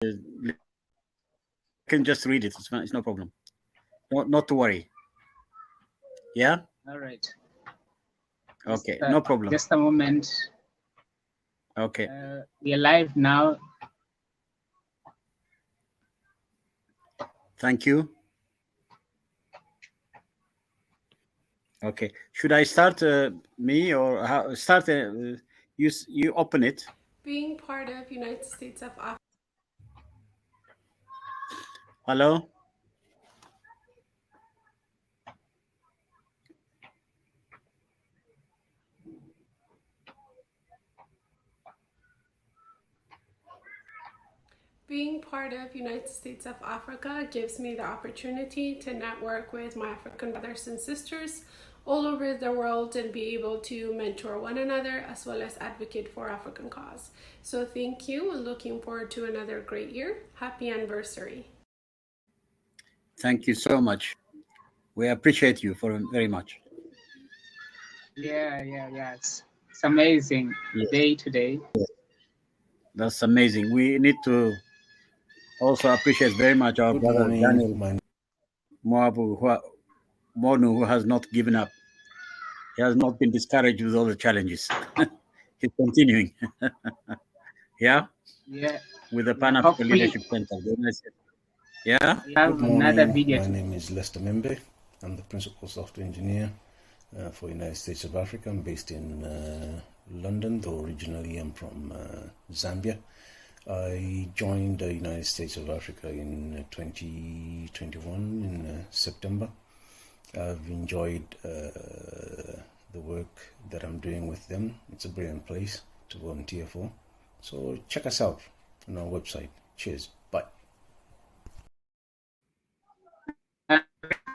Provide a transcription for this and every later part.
I can just read it. It's no problem. Not to worry. Yeah. All right. Okay. No problem. Just a moment. Okay. We are live now. Thank you. Okay. Should I start me or start? You open it. Being part of United States of Africa. Hello. Being part of United States of Africa gives me the opportunity to network with my African brothers and sisters all over the world and be able to mentor one another as well as advocate for African cause. So thank you and looking forward to another great year. Happy anniversary. Thank you so much. We appreciate you very much. Yeah. It's amazing day today. That's amazing. We need to also appreciate very much our brother Daniel Monu, who has not given up. He has not been discouraged with all the challenges. He's continuing. Yeah? Yeah. With the Pan African Leadership Center. Yeah? Good morning. My name is Lester Membe. I'm the Principal Software Engineer for United States of Africa. I'm based in London, though originally I'm from Zambia. I joined the United States of Africa in 2021 in September. I've enjoyed the work that I'm doing with them. It's a brilliant place to volunteer for. So check us out on our website. Cheers. Bye.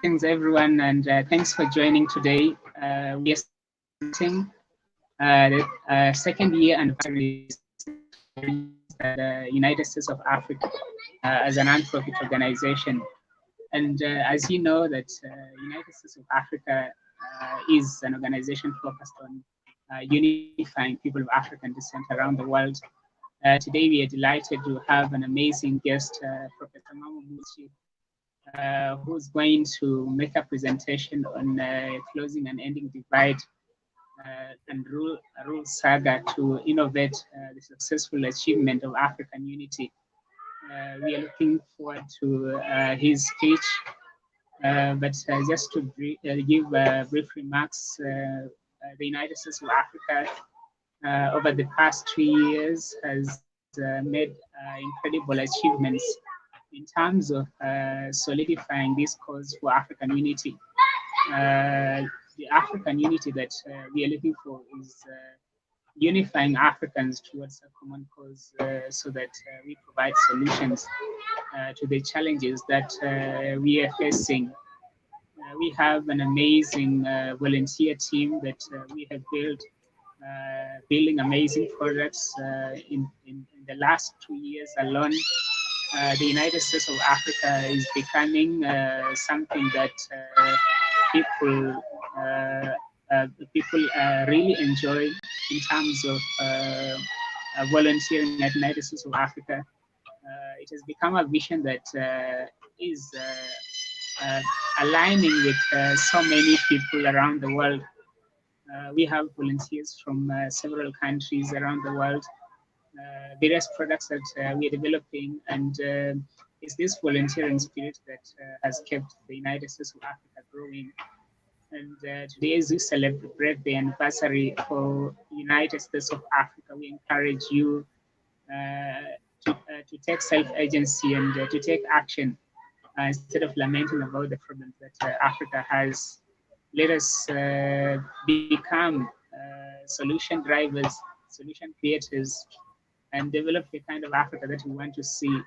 Thanks everyone, and thanks for joining today. We are starting the second year anniversary the United States of Africa as a non-profit organization. And as you know, that United States of Africa is an organization focused on unifying people of African descent around the world. Today, we are delighted to have an amazing guest, Professor Mamo Muchi, who's going to make a presentation on closing and ending divide and rule saga to innovate the successful achievement of African unity. We are looking forward to his speech, but just to give brief remarks, the United States of Africa over the past 3 years has made incredible achievements in terms of solidifying this cause for African unity. The African unity that we are looking for is unifying Africans towards a common cause so that we provide solutions to the challenges that we are facing. We have an amazing volunteer team that we have built, building amazing products in the last 2 years alone. The United States of Africa is becoming something that people really enjoy in terms of volunteering at United States of Africa. It has become a vision that is aligning with so many people around the world. We have volunteers from several countries around the world, various products that we are developing, and it's this volunteering spirit that has kept the United States of Africa growing. And today, as we celebrate the anniversary for United States of Africa, we encourage you to take self-agency and to take action instead of lamenting about the problems that Africa has. Let us become solution drivers, solution creators, and develop the kind of Africa that we want to see.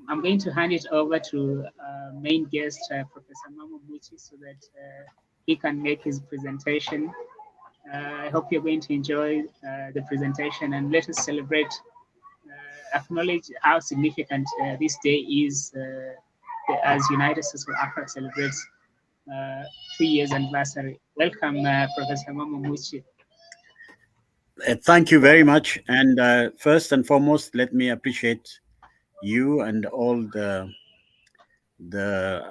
I'm going to hand it over to main guest, Professor Mamo Muchi, so that he can make his presentation. I hope you're going to enjoy the presentation, and let us celebrate, acknowledge how significant this day is as United States of Africa celebrates 3 years anniversary. Welcome, Professor Mamo Muchi. Thank you very much. And first and foremost, let me appreciate you and all the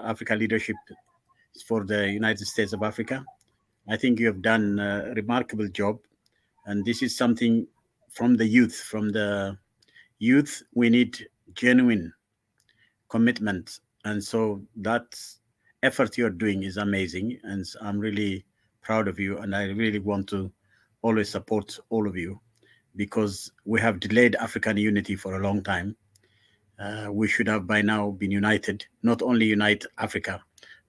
Africa leadership for the United States of Africa. I think you have done a remarkable job, and this is something from the youth. From the youth, we need genuine commitment, and so that effort you're doing is amazing, and I'm really proud of you, and I really want to always support all of you because we have delayed African unity for a long time. We should have by now been united, not only unite Africa,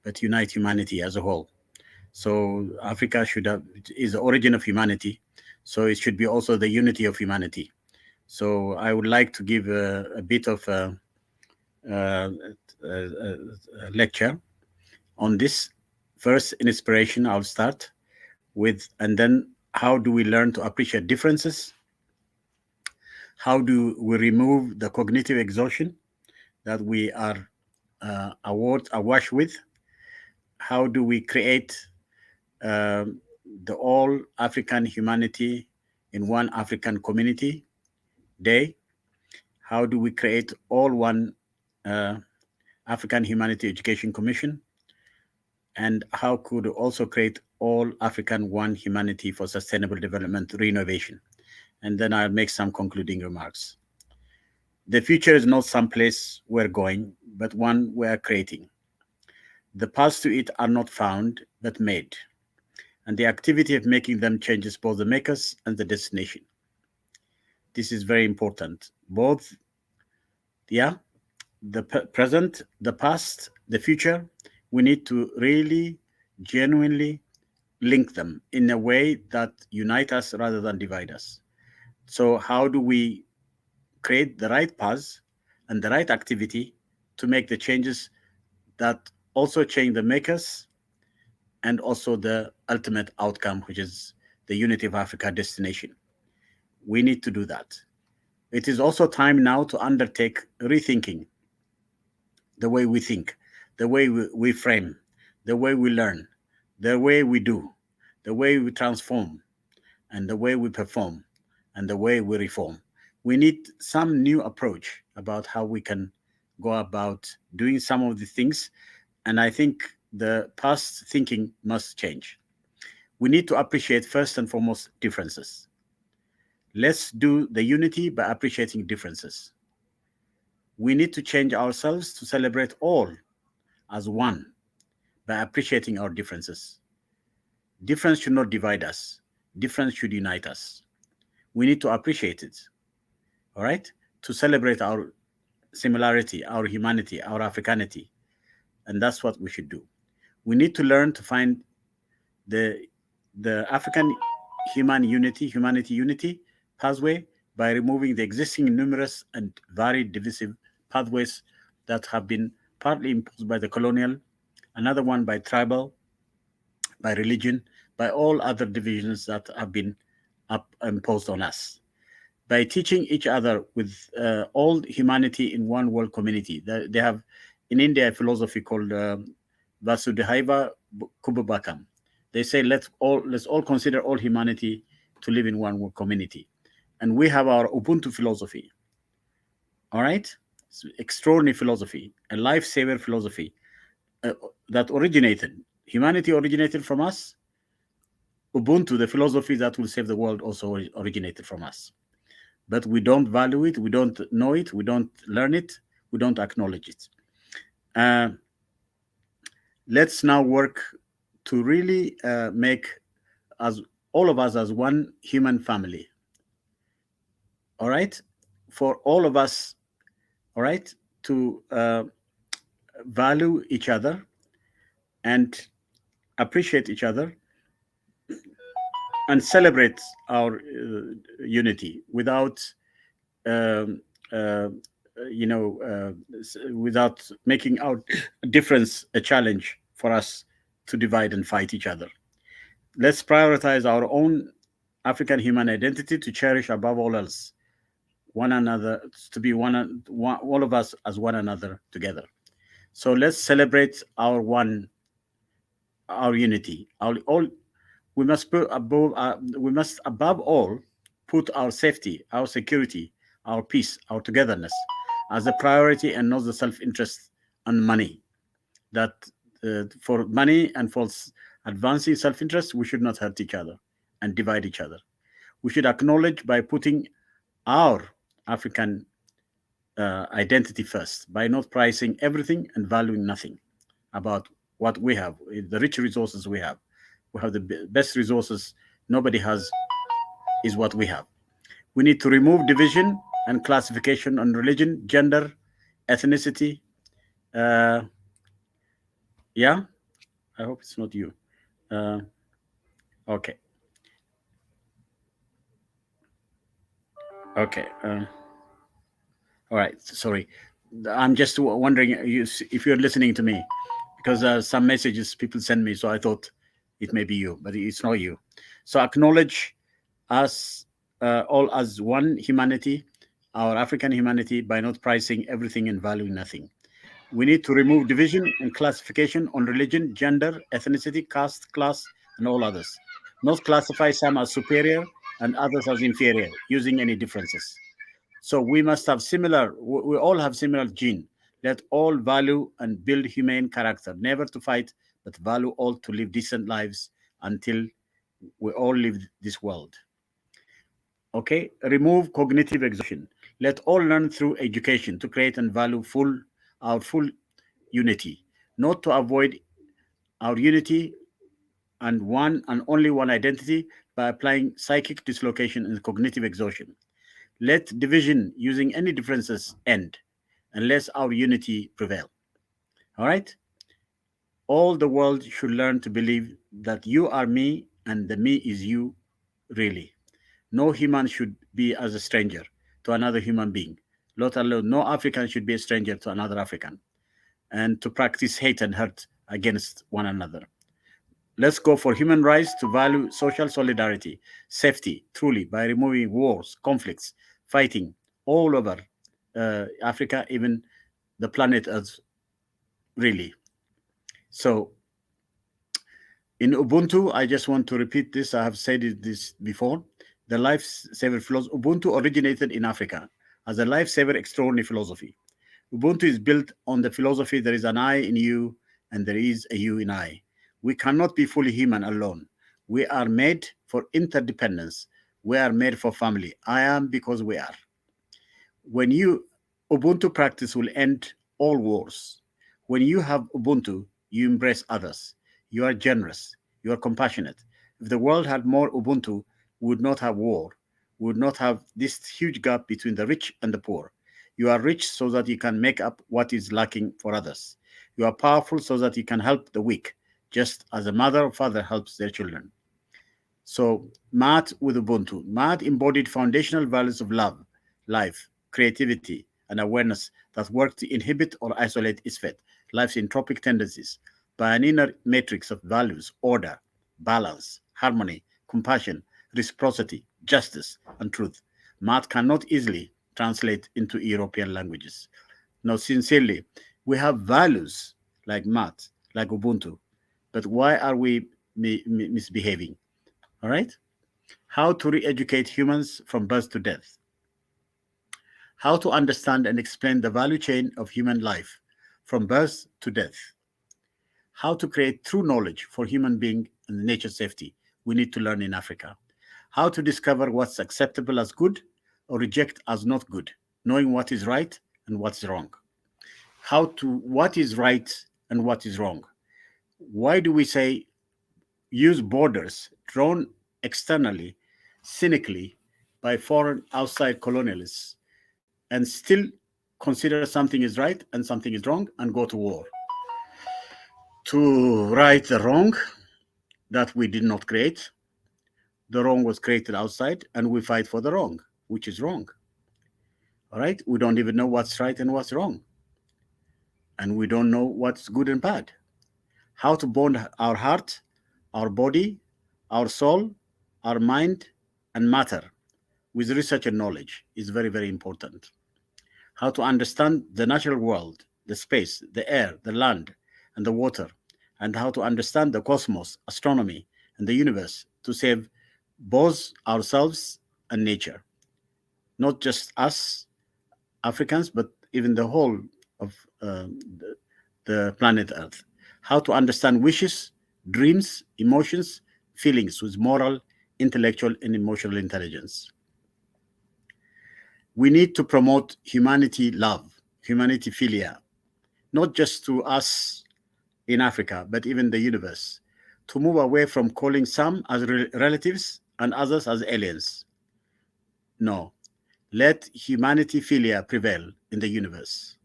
but unite humanity as a whole. So Africa should have is the origin of humanity, so it should be also the unity of humanity. So I would like to give a bit of a, a lecture on this. First, in inspiration, I'll start with, and then how do we learn to appreciate differences? How do we remove the cognitive exhaustion that we are awash with? How do we create the all African humanity in one African community day? How do we create all one African Humanity Education Commission? And how could we also create all African One Humanity for Sustainable Development Renovation? And then I'll make some concluding remarks. The future is not some place we're going, but one we're creating. The paths to it are not found, but made. And the activity of making them changes both the makers and the destination. This is very important. Both, the present, the past, the future, we need to really genuinely link them in a way that unite us rather than divide us. So how do we create the right paths and the right activity to make the changes that also change the makers and also the ultimate outcome, which is the Unity of Africa destination? We need to do that. It is also time now to undertake rethinking the way we think, the way we frame, the way we learn, the way we do, the way we transform, and the way we perform, and the way we reform. We need some new approach about how we can go about doing some of the things. And I think the past thinking must change. We need to appreciate first and foremost differences. Let's do the unity by appreciating differences. We need to change ourselves to celebrate all as one by appreciating our differences. Difference should not divide us. Difference should unite us. We need to appreciate it, all right? To celebrate our similarity, our humanity, our Africanity. And that's what we should do. We need to learn to find the African humanity unity pathway by removing the existing numerous and varied divisive pathways that have been partly imposed by the colonial, another one by tribal, by religion, by all other divisions that have been imposed on us. By teaching each other with all humanity in one world community. They have in India a philosophy called Vasudhaiva Kubhubakam. They say let's all consider all humanity to live in one world community. And we have our Ubuntu philosophy. All right? It's extraordinary philosophy, a lifesaver philosophy that humanity originated from us. Ubuntu, the philosophy that will save the world, also originated from us. But we don't value it, we don't know it, we don't learn it, we don't acknowledge it. Let's now work to really make all of us as one human family. All right? For all of us, all right, to value each other and appreciate each other and celebrate our unity without without making our difference a challenge for us to divide and fight each other. Let's prioritize our own African human identity to cherish above all else one another, to be all of us as one another together. So let's celebrate our unity. We must above all put our safety, our security, our peace, our togetherness as a priority and not the self-interest and money. That for money and for advancing self-interest, we should not hurt each other and divide each other. We should acknowledge by putting our African identity first, by not pricing everything and valuing nothing about what we have, the rich resources we have. We have the best resources nobody has, is what we have. We need to remove division and classification on religion, gender, ethnicity. Uh, yeah, I hope it's not you. Uh, okay, okay. All right, sorry. I'm just wondering if you're listening to me, because some messages people send me, so I thought it may be you, but it's not you. So acknowledge us all as one humanity, our African humanity, by not pricing everything and valuing nothing. We need to remove division and classification on religion, gender, ethnicity, caste, class, and all others. Not classify some as superior and others as inferior, using any differences. So we must have similar, we all have similar gene. Let all value and build humane character, never to fight, but value all to live decent lives until we all leave this world. Okay, remove cognitive exhaustion. Let all learn through education to create and value our full unity, not to avoid our unity and one and only one identity by applying psychic dislocation and cognitive exhaustion. Let division using any differences end unless our unity prevail. All right? All the world should learn to believe that you are me and the me is you, really. No human should be as a stranger to another human being, let alone no African should be a stranger to another African, and to practice hate and hurt against one another. Let's go for human rights to value social solidarity, safety, truly, by removing wars, conflicts, fighting all over Africa, even the planet Earth, really. So, in Ubuntu, I just want to repeat this. I have said this before. The lifesaver philosophy, Ubuntu originated in Africa as a lifesaver extraordinary philosophy. Ubuntu is built on the philosophy there is an I in you and there is a you in I. We cannot be fully human alone. We are made for interdependence. We are made for family. I am because we are. When you Ubuntu practice will end all wars. When you have Ubuntu, you embrace others. You are generous. You are compassionate. If the world had more Ubuntu, we would not have war. We would not have this huge gap between the rich and the poor. You are rich so that you can make up what is lacking for others. You are powerful so that you can help the weak, just as a mother or father helps their children. So, Maat with Ubuntu. Maat embodied foundational values of love, life, creativity, and awareness that work to inhibit or isolate Isfet, life's entropic tendencies, by an inner matrix of values, order, balance, harmony, compassion, reciprocity, justice, and truth. Maat cannot easily translate into European languages. Now, sincerely, we have values like Maat, like Ubuntu, but why are we misbehaving? All right? How to re educate humans from birth to death. How to understand and explain the value chain of human life from birth to death. How to create true knowledge for human being and nature safety. We need to learn in Africa. How to discover what's acceptable as good or reject as not good, knowing what is right and what's wrong. What is right and what is wrong. Why do we say use borders drawn externally, cynically, by foreign outside colonialists, and still consider something is right and something is wrong and go to war? To right the wrong that we did not create. The wrong was created outside, and we fight for the wrong, which is wrong. All right? We don't even know what's right and what's wrong. And we don't know what's good and bad. How to bond our heart, our body, our soul, our mind, and matter with research and knowledge is very, very important. How to understand the natural world, the space, the air, the land, and the water, and how to understand the cosmos, astronomy, and the universe to save both ourselves and nature. Not just us, Africans, but even the whole of the planet Earth. How to understand wishes, dreams, emotions, feelings with moral, intellectual, and emotional intelligence. We need to promote humanity love, humanity philia, not just to us in Africa, but even the universe, to move away from calling some as relatives and others as aliens. No, let humanity philia prevail in the universe,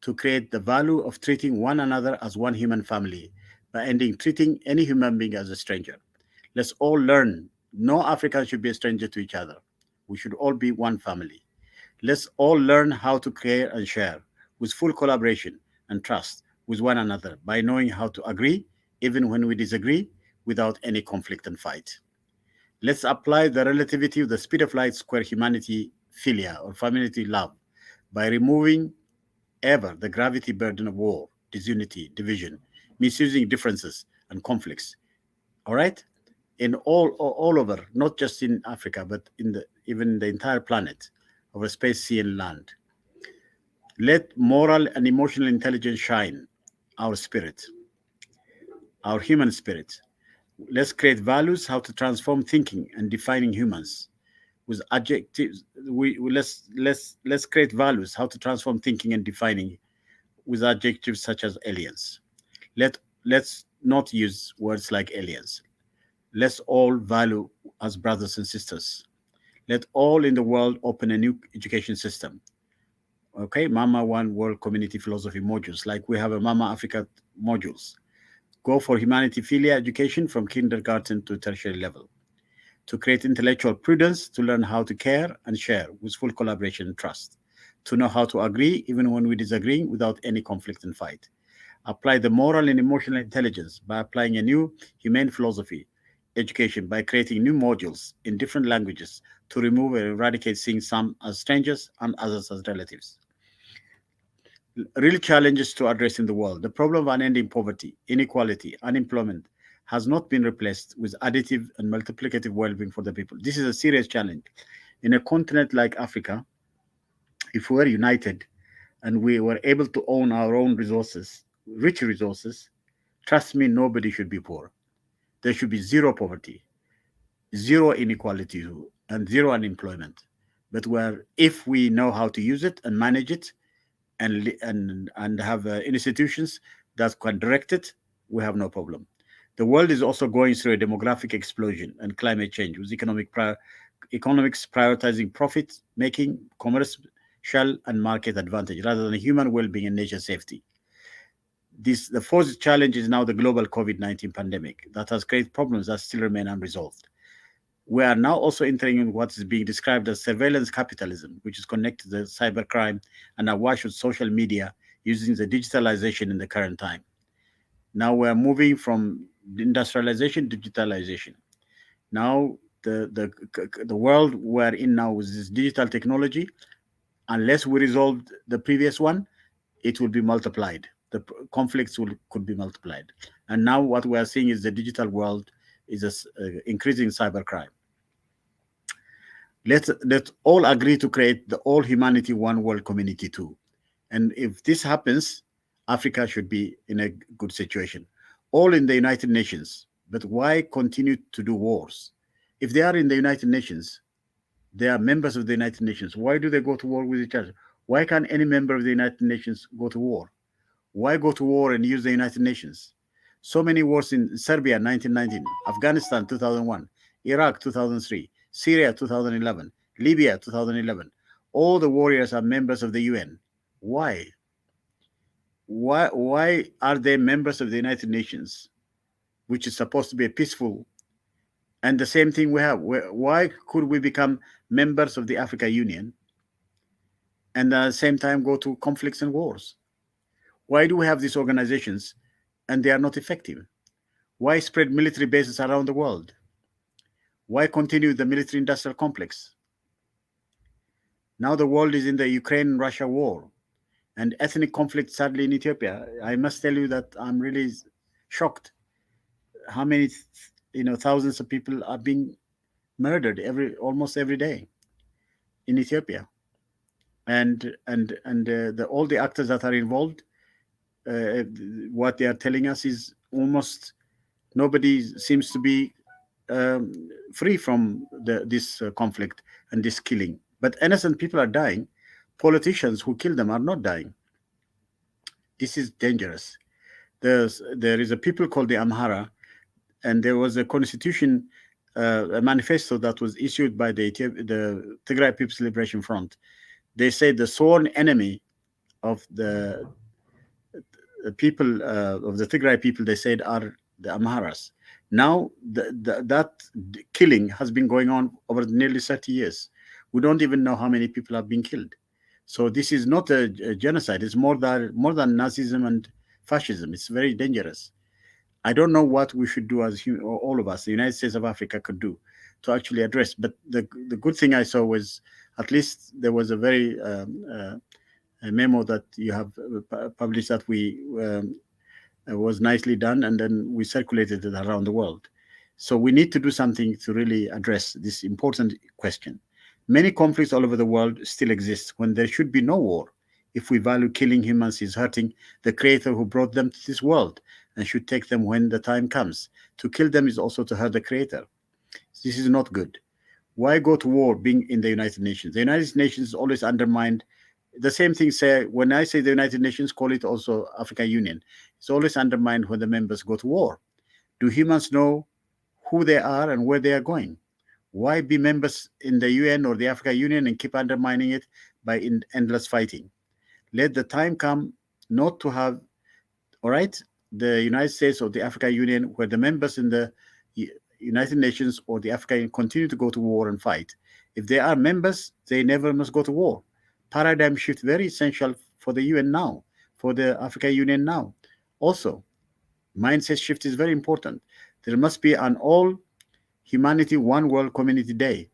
to create the value of treating one another as one human family by ending treating any human being as a stranger. Let's all learn no African should be a stranger to each other. We should all be one family. Let's all learn how to care and share with full collaboration and trust with one another by knowing how to agree even when we disagree without any conflict and fight. Let's apply the relativity of the speed of light square humanity philia or family love by removing ever the gravity burden of war, disunity, division, misusing differences and conflicts. All right? In all over, not just in Africa, but in the even the entire planet of space, sea, and land. Let moral and emotional intelligence shine our spirit, our human spirit. Let's create values how to transform thinking and defining humans with adjectives. Let's create values how to transform thinking and defining with adjectives such as aliens. Let's not use words like aliens. Let's all value as brothers and sisters. Let all in the world open a new education system. Okay, Mama One World Community Philosophy modules, like we have a Mama Africa modules. Go for humanity philia education from kindergarten to tertiary level. To create intellectual prudence, to learn how to care and share with full collaboration and trust. To know how to agree even when we disagree without any conflict and fight. Apply the moral and emotional intelligence by applying a new humane philosophy education by creating new modules in different languages to remove and eradicate seeing some as strangers and others as relatives. Real challenges to address in the world. The problem of unending poverty, inequality, unemployment has not been replaced with additive and multiplicative well-being for the people. This is a serious challenge. In a continent like Africa, if we were united and we were able to own our own resources, rich resources, trust me, nobody should be poor. There should be zero poverty, zero inequality, and zero unemployment. But where if we know how to use it and manage it, and have institutions that can direct it, we have no problem. The world is also going through a demographic explosion and climate change, with economics prioritizing profit making, commercial and market advantage rather than human well-being and nature safety. The fourth challenge is now the global COVID-19 pandemic that has created problems that still remain unresolved. We are now also entering in what is being described as surveillance capitalism, which is connected to cybercrime and awash with social media using the digitalization in the current time. Now we're moving from industrialization to digitalization. Now the world we're in now with this digital technology, unless we resolve the previous one, it will be multiplied. The conflicts could be multiplied. And now what we are seeing is the digital world is increasing cybercrime. Let's all agree to create the all humanity one world community too. And if this happens, Africa should be in a good situation. All in the United Nations. But why continue to do wars? If they are in the United Nations, they are members of the United Nations. Why do they go to war with each other? Why can't any member of the United Nations go to war? Why go to war and use the United Nations? So many wars in Serbia 1919, Afghanistan 2001, Iraq 2003, Syria 2011, Libya 2011. All the warriors are members of the UN. Why? Why are they members of the United Nations, which is supposed to be a peaceful? And the same thing we have. Why could we become members of the Africa Union and at the same time go to conflicts and wars? Why do we have these organizations and they are not effective? Why spread military bases around the world? Why continue the military industrial complex? Now the world is in the Ukraine-Russia war and ethnic conflict sadly in Ethiopia. I must tell you that I'm really shocked how many thousands of people are being murdered almost every day in Ethiopia. and all the actors that are involved, uh, what they are telling us is almost nobody seems to be um, free from this conflict and this killing. But innocent people are dying. Politicians who kill them are not dying. This is dangerous. There is a people called the Amhara, and there was a constitution, a manifesto that was issued by the Tigray People's Liberation Front. They say the sworn enemy of the people of the Tigray people, they said, are the Amharas. Now, that killing has been going on over nearly 30 years. We don't even know how many people have been killed. So this is not a genocide. It's more than Nazism and fascism. It's very dangerous. I don't know what we should do as all of us, the United States of Africa, could do to actually address. But the good thing I saw was at least there was a very a memo that you have published that we was nicely done, and then we circulated it around the world. So we need to do something to really address this important question. Many conflicts all over the world still exist when there should be no war. If we value killing humans is hurting the creator who brought them to this world and should take them when the time comes. To kill them is also to hurt the creator. This is not good. Why go to war being in the United Nations? The United Nations always undermined the same thing. Say when I say the United Nations, call it also African Union. It's always undermined when the members go to war. Do humans know who they are and where they are going? Why be members in the UN or the African Union and keep undermining it by endless fighting? Let the time come not to have, all right, the United States or the African Union, where the members in the United Nations or the African Union continue to go to war and fight. If they are members, they never must go to war. Paradigm shift very essential for the UN now, for the African Union now. Also, mindset shift is very important. There must be an all humanity one world community day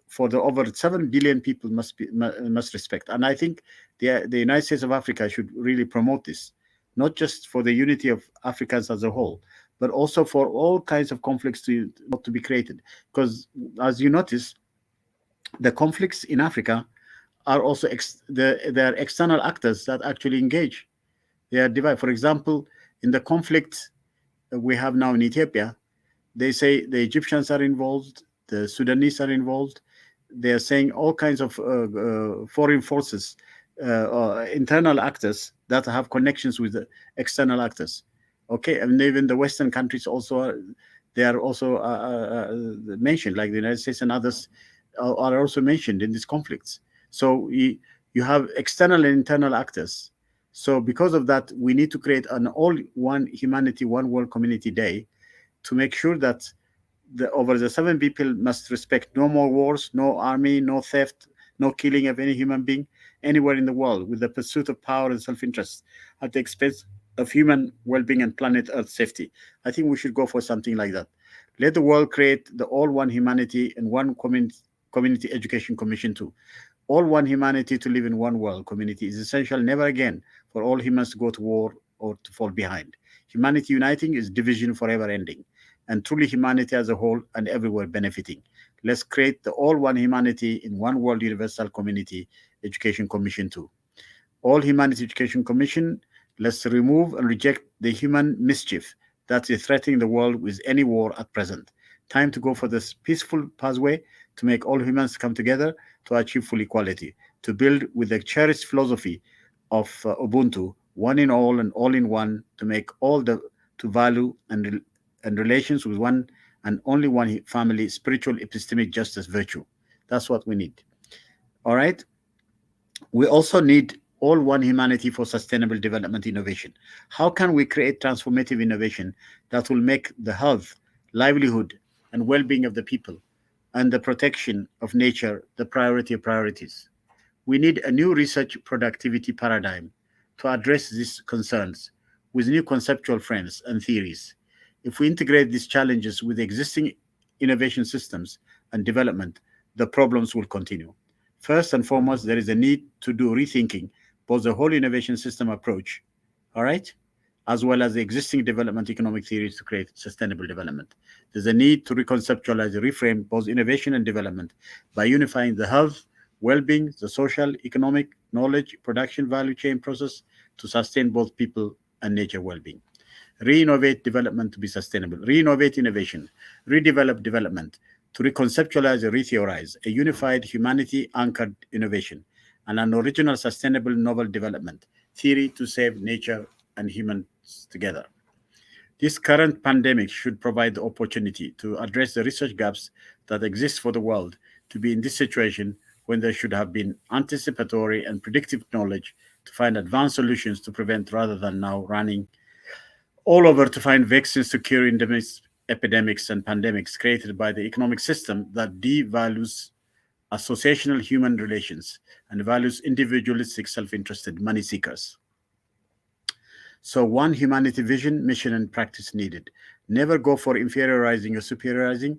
for the over 7 billion people must respect. And I think the United States of Africa should really promote this, not just for the unity of Africans as a whole, but also for all kinds of conflicts not to be created. Because as you notice, the conflicts in Africa are also there are external actors that actually engage. They are divided. For example, in the conflict we have now in Ethiopia, they say the Egyptians are involved, the Sudanese are involved. They are saying all kinds of foreign forces, internal actors that have connections with the external actors. Okay, and even the Western countries also they are also mentioned, like the United States and others are also mentioned in these conflicts. So you have external and internal actors. So because of that, we need to create an all one humanity, one world community day to make sure that over the 7 people must respect no more wars, no army, no theft, no killing of any human being anywhere in the world, with the pursuit of power and self-interest at the expense of human well-being and planet Earth safety. I think we should go for something like that. Let the world create the all one humanity and one community education commission too. All one humanity to live in one world community is essential. Never again for all humans to go to war or to fall behind. Humanity uniting is division forever ending, and truly humanity as a whole and everywhere benefiting. Let's create the all one humanity in one world universal community education commission too. All humanity education commission, let's remove and reject the human mischief that is threatening the world with any war at present. Time to go for this peaceful pathway to make all humans come together to achieve full equality, to build with the cherished philosophy of Ubuntu, one in all and all in one, to make all the to value and relations with one and only one family, spiritual, epistemic justice, virtue. That's what we need. All right. We also need all one humanity for sustainable development innovation. How can we create transformative innovation that will make the health, livelihood, and well being of the people and the protection of nature the priority of priorities? We need a new research productivity paradigm to address these concerns with new conceptual frames and theories. If we integrate these challenges with existing innovation systems and development, the problems will continue. First and foremost, there is a need to do rethinking both the whole innovation system approach, all right, as well as the existing development economic theories to create sustainable development. There's a need to reconceptualize and reframe both innovation and development by unifying the health, well-being, the social, economic, knowledge, production value chain process to sustain both people and nature well-being. Re-innovate development to be sustainable. Re-innovate innovation. Redevelop development to reconceptualize and re-theorize a unified humanity-anchored innovation and an original sustainable novel development theory to save nature and humans together. This current pandemic should provide the opportunity to address the research gaps that exist for the world to be in this situation when there should have been anticipatory and predictive knowledge to find advanced solutions to prevent rather than now running all over to find vaccines to cure endemics, epidemics and pandemics created by the economic system that devalues associational human relations and values individualistic self-interested money seekers. So, one humanity vision, mission, and practice needed. Never go for inferiorizing or superiorizing.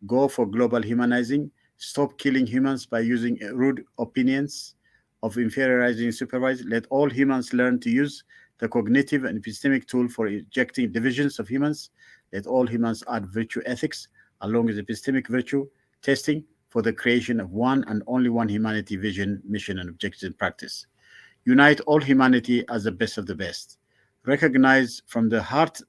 Go for global humanizing. Stop killing humans by using rude opinions of inferiorizing and supervising. Let all humans learn to use the cognitive and epistemic tool for ejecting divisions of humans. Let all humans add virtue ethics along with epistemic virtue testing for the creation of one and only one humanity vision, mission, and objective in practice. Unite all humanity as the best of the best. Recognize from the heart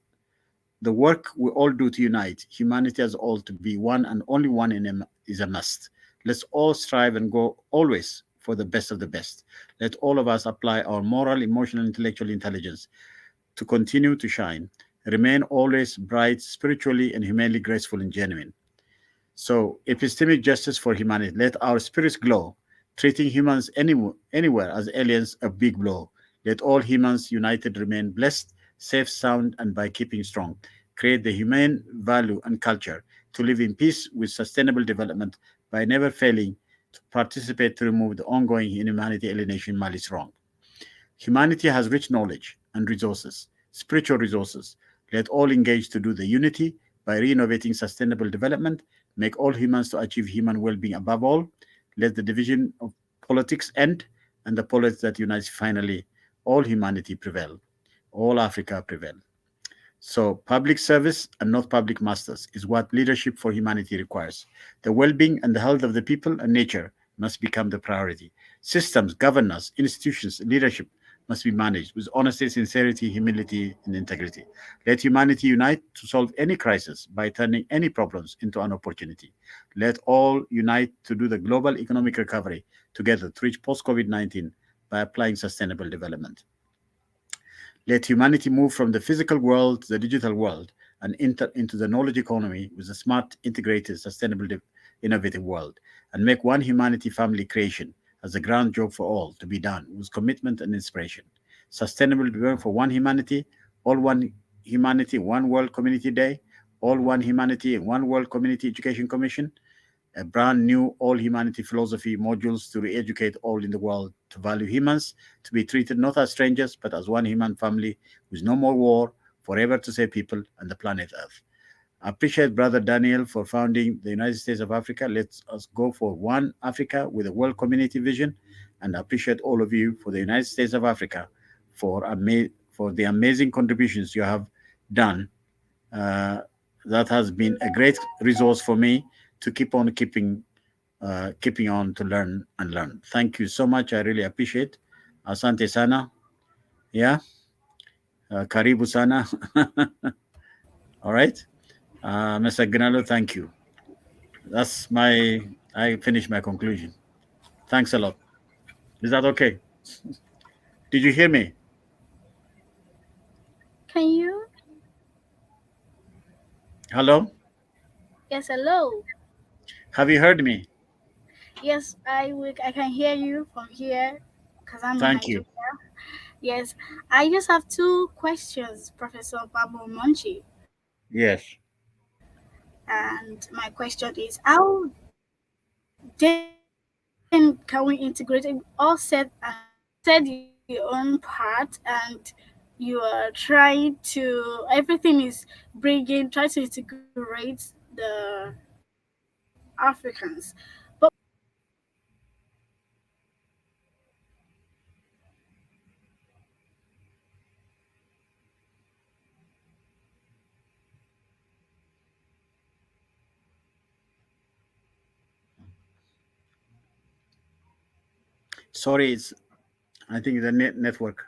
the work we all do to unite humanity as all to be one and only one in is a must. Let's all strive and go always for the best of the best. Let all of us apply our moral, emotional, intellectual intelligence to continue to shine. Remain always bright, spiritually and humanly graceful and genuine. So, epistemic justice for humanity. Let our spirits glow, treating humans anywhere as aliens a big blow. Let all humans united remain blessed, safe, sound, and by keeping strong. Create the humane value and culture to live in peace with sustainable development by never failing to participate to remove the ongoing inhumanity, alienation, malice, wrong. Humanity has rich knowledge and resources, spiritual resources. Let all engage to do the unity by renovating sustainable development, make all humans to achieve human well-being above all. Let the division of politics end and the politics that unites finally all humanity prevail, all Africa prevail. So, public service and not public masters is what leadership for humanity requires. The well being and the health of the people and nature must become the priority. Systems, governance, institutions, leadership must be managed with honesty, sincerity, humility, and integrity. Let humanity unite to solve any crisis by turning any problems into an opportunity. Let all unite to do the global economic recovery together to reach post COVID 19 by applying sustainable development. Let humanity move from the physical world to the digital world and enter into the knowledge economy with a smart, integrated, sustainable, innovative world, and make one humanity family creation as a grand job for all to be done with commitment and inspiration. Sustainable development for one humanity, all one humanity, one world community day, all one humanity, one world community education commission, a brand new all humanity philosophy modules to re educate all in the world to value humans, to be treated not as strangers, but as one human family with no more war, forever to save people and the planet Earth. I appreciate Brother Daniel for founding the United States of Africa. Let us go for one Africa with a world community vision. And I appreciate all of you for the United States of Africa for the amazing contributions you have done. Uh, that has been a great resource for me to keeping on to learn and learn. Thank you so much. I really appreciate. Asante sana. Yeah. Karibu sana. All right. Mr. Gnalo, thank you. I finished my conclusion. Thanks a lot. Is that okay? Did you hear me? Can you? Hello? Yes, hello. Have you heard me? Yes, I can hear you from here because I'm in Thank you. Nigeria. Yes, I just have two questions, Professor Babu Monchi. Yes. And my question is, how then can we integrate it? All said your own part, and you are trying to everything is try to integrate the Africans. But Sorry, it's I think the network.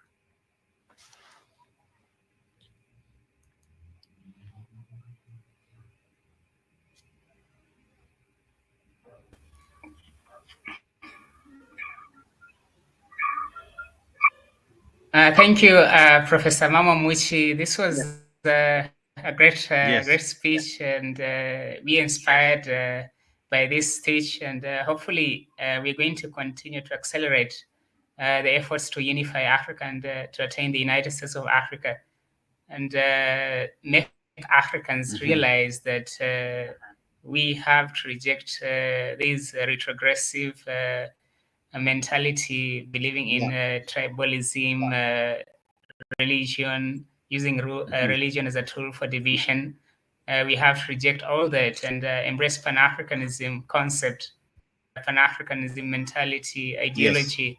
Thank you, Professor Mama Muchi. This was Yes. a great Yes. speech, and we inspired by this speech. And hopefully, we're going to continue to accelerate the efforts to unify Africa and to attain the United States of Africa, and make Africans Hmm. realize that we have to reject this retrogressive mentality, believing in Yeah. tribalism, religion, using Hmm. religion as a tool for division. We have to reject all that and embrace Pan Africanism concept, Pan Africanism mentality, Yes. ideology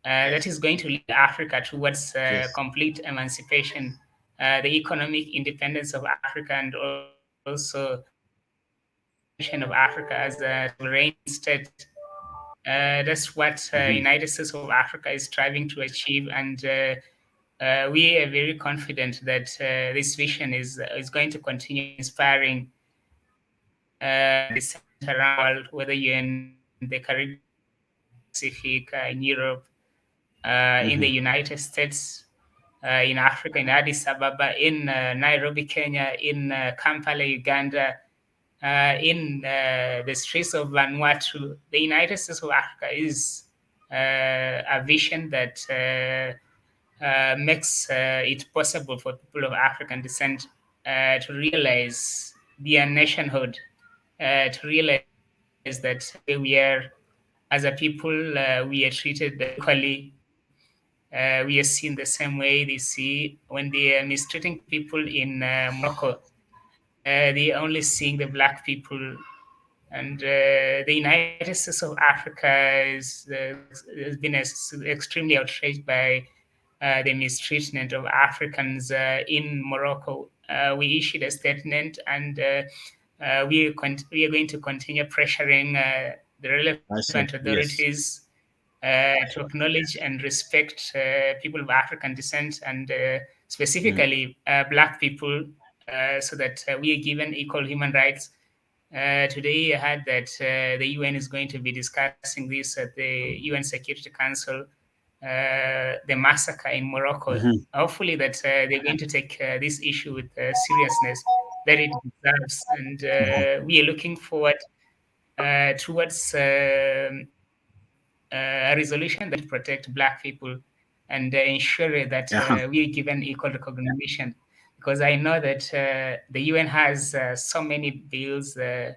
that is going to lead Africa towards Yes. complete emancipation, the economic independence of Africa, and also recognition of Africa as a sovereign state. That's what Hmm. United States of Africa is striving to achieve, and we are very confident that this vision is going to continue inspiring the center around the world, whether you're in the Caribbean, Pacific, in Europe, in the Hmm. United States, in Africa, in Addis Ababa, in Nairobi, Kenya, in Kampala, Uganda, in the streets of Vanuatu. The United States of Africa is a vision that makes it possible for people of African descent to realize their nationhood, to realize that we are, as a people, we are treated equally. We are seen the same way they see when they are mistreating people in Morocco. They only seeing the black people, and the United States of Africa has been extremely outraged by the mistreatment of Africans in Morocco. We issued a statement, and we are going to continue pressuring the I relevant see. Yes. authorities to acknowledge and respect people of African descent, and Mm. specifically Black people, so that we are given equal human rights. Today, I heard that the UN is going to be discussing this at the UN Security Council, the massacre in Morocco. Hmm. Hopefully, that they're going to take this issue with seriousness that it deserves, and Hmm. we are looking forward towards a resolution that will protect Black people and ensure that Yeah. we are given equal recognition. Because I know that the UN has so many bills, the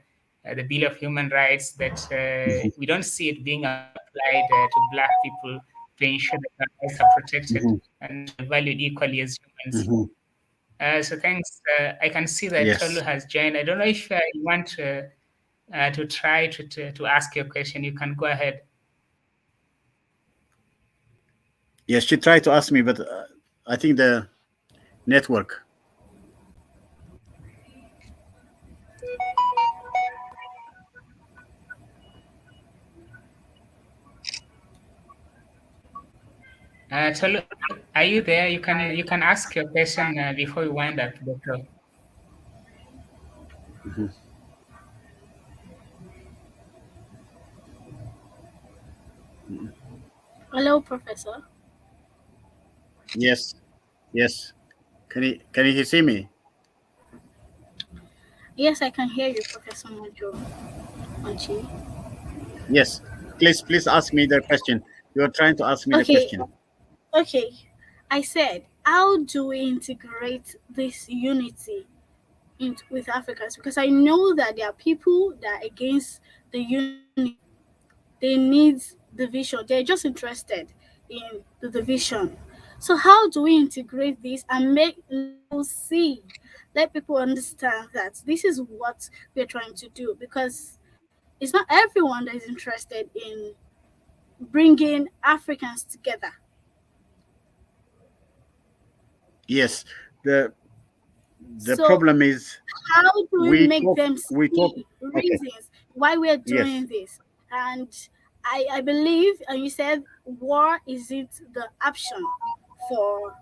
Bill of Human Rights, that Hmm. we don't see it being applied to Black people to ensure that their rights are protected Hmm. and valued equally as humans. Hmm. So thanks. I can see that Tolu Yes. has joined. I don't know if you want to try to ask your question. You can go ahead. Yes. She tried to ask me, but I think the network. Tolu, are you there? You can ask your question before we wind up, Doctor. Hmm. Hello, Professor. Yes. Yes. Can you see me? Yes, I can hear you, Professor Monchi. Yes. Please ask me the question. You're trying to ask me the Okay, question. okay. I said, how do we integrate this unity with Africans? Because I know that there are people that are against the unity. They need division. They're just interested in the division. So how do we integrate this and let people see, let people understand that this is what we're trying to do? Because it's not everyone that is interested in bringing Africans together. Yes. The So problem is how do we we make talk. them We talk. see Okay. reasons why we're Yes. doing this? And I believe, and you said war isn't the option for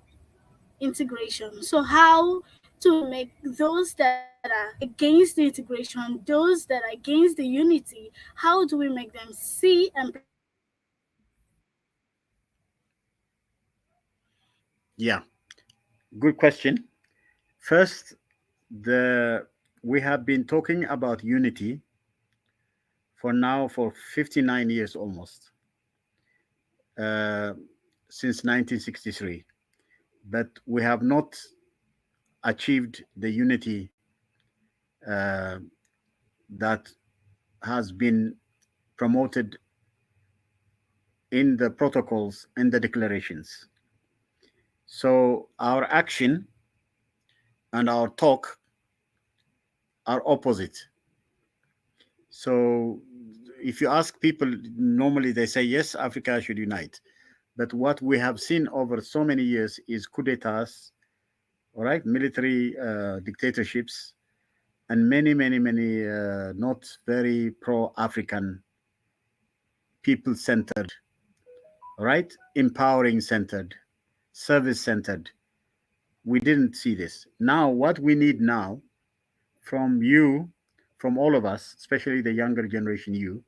integration. So how to make those that are against the integration, those that are against the unity, how do we make them see and perceive that Yeah, good question. First, the we have been talking about unity for 59 years almost, uh, since 1963, but we have not achieved the unity uh, that has been promoted in the protocols and the declarations. So our action and our talk are opposite. So if you ask people, normally they say yes, Africa should unite. But what we have seen over so many years is coup d'etats, all right, military dictatorships, and many not very pro-African, people-centered, all right, empowering centered, service centered. We didn't see this. Now, what we need now from you, from all of us, especially the younger generation,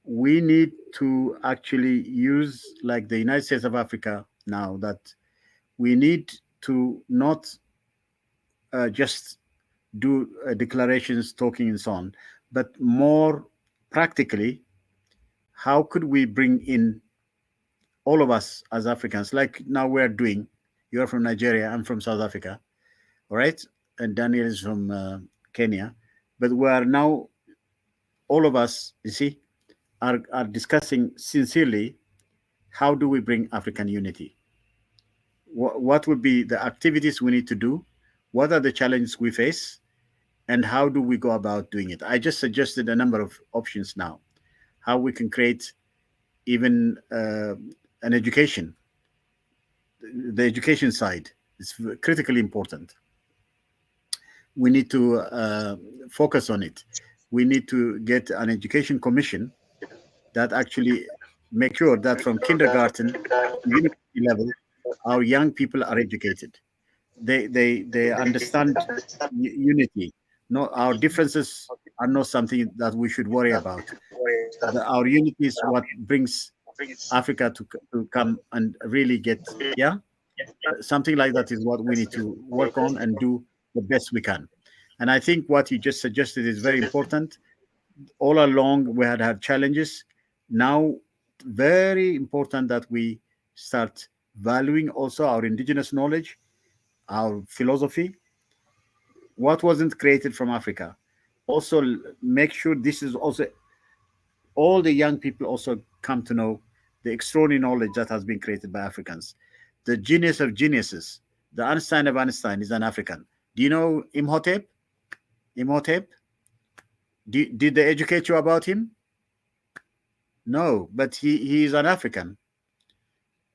we need to actually use, like the United States of Africa now, that we need to not just do declarations, talking, and so on, but more practically, how could we bring in all of us as Africans, like now we're doing? You're from Nigeria, I'm from South Africa, all right? And Daniel is from Kenya. But we are now, all of us, you see, are discussing sincerely how do we bring African unity? What would be the activities we need to do? What are the challenges we face? And how do we go about doing it? I just suggested a number of options now, how we can create even an education. The education side is critically important. We need to focus on it. We need to get an education commission that actually make sure that from kindergarten to university level, our young people are educated. They understand unity. No, our differences are not something that we should worry about. Our unity is what brings Africa to come and really get, yeah, something like that is what we need to work on and do the best we can. And I think what you just suggested is very important. All along we had challenges. Now, very important that we start valuing also our indigenous knowledge, our philosophy, what wasn't created from Africa. Also, make sure this is also all the young people also come to know the extraordinary knowledge that has been created by Africans. The genius of geniuses, the Einstein of Einstein is an African. Do you know Imhotep? Imhotep? Did they educate you about him? No, but he is an African.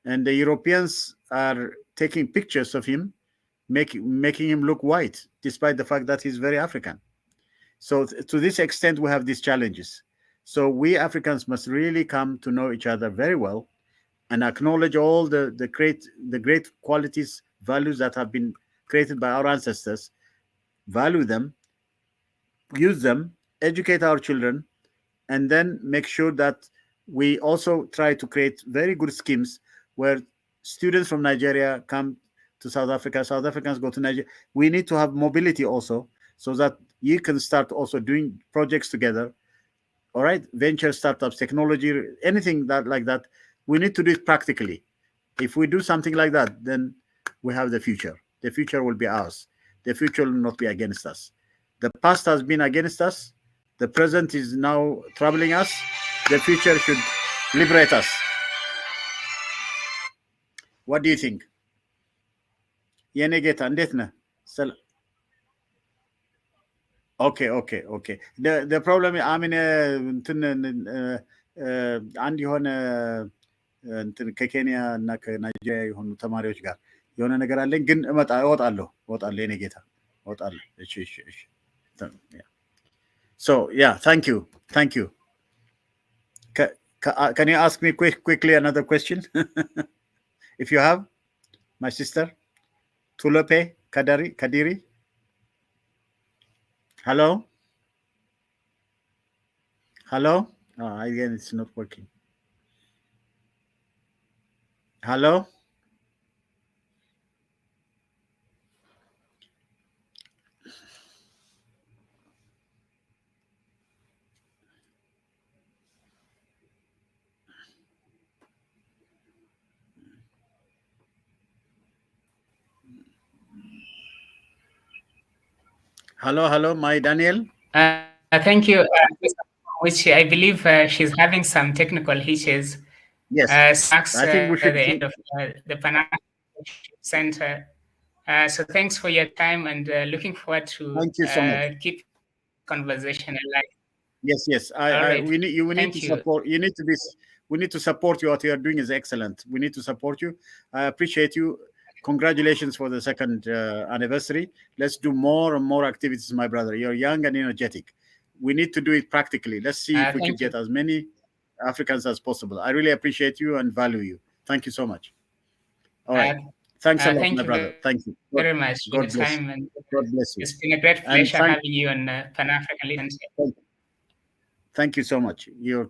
And the Europeans are taking pictures of him, making him look white, despite the fact that he's very African. So to this extent, we have these challenges. So we Africans must really come to know each other very well and acknowledge all the great qualities, values that have been created by our ancestors, value them, use them, educate our children, and then make sure that we also try to create very good schemes where students from Nigeria come to South Africa, South Africans go to Nigeria. We need to have mobility also, so that you can start also doing projects together. All right, venture startups, technology, anything that like that. We need to do it practically. If we do something like that, then we have the future. The future will be ours. The future will not be against us. The past has been against us. The present is now troubling us. The future should liberate us. What do you think? የኔ ጌታ እንዴት ነህ? ኦኬ the problem I mean እንትን አንድ የሆነ እንትን ከኬንያ እና ከናይጄሪያ የሆኑ ተማሪዎች ጋር የሆነ ነገር አለኝ፣ ግን እወጣለሁ የኔ ጌታ እወጣለሁ። እሺ so yeah, thank you Can you ask me quickly another question? If you have, my sister, Tolulope Kadiri. Hello? Hello? Oh, again, it's not working. Hello? Hello, my Daniel. Thank you. Which I believe she's having some technical issues. Yes, Marks I think we the should. end of the Pan African Center. So thanks for your time, and looking forward to Thank you so much. keep this conversation alive. Yes. All right. We need Thank to you. support. You need to be. We need to support you. What you are doing is excellent. We need to support you. I appreciate you. Congratulations for the second anniversary. Let's do more and more activities, my brother. You're young and energetic. We need to do it practically. Let's see if we Thank can get as many Africans as possible. I really appreciate you and value you. Thank you so much. All right. Thanks a lot, thank my you brother. Thank you. very much for your God bless. time, and God bless you. it's been a great And pleasure having you on Pan African Leadership. thank you so much. You're